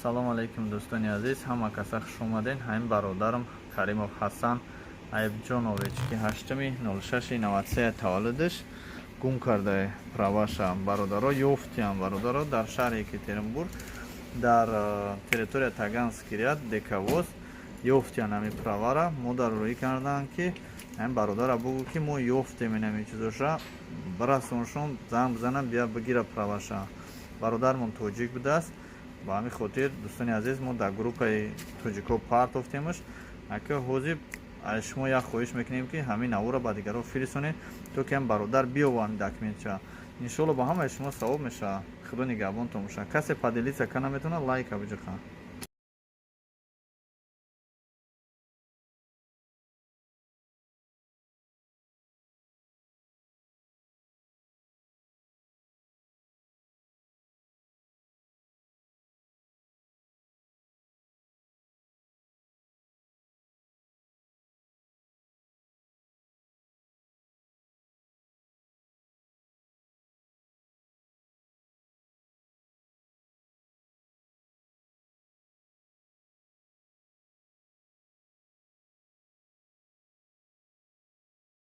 салому алейкум дӯстони азиз, ҳама каса хуш омадед. ҳамин бародарам Каримов Ҳасан Айбҷонович ки 8-06-93 таваллудаш гум карда праваша бародаро ёфтиам бародаро дар шаҳри Екатеринбург дар территория Таганский ряд Дековоз ёфтиан ҳамин правара. Модар рӯӣ карданд ки ҳамин бародара бугӯ ки мо ёфтем ҳамин чизоша, барасоншон занг бизанам бия бигира праваша. Бародармон тоҷик будааст. ба ҳамин хотир дӯстони азиз мо дар группаи тоҷико партофтемаш. ака ҳозир аз шумо як хоҳиш мекунем ки ҳамин авора ба дигарҳо фиристонед то ки ҳам бародар биёванд документча. иншоалло ба ҳамаи шумо савоб мешавад. худо нигаҳбонтон бошад. касе поделиться кана метавонад лайка биҷоқа.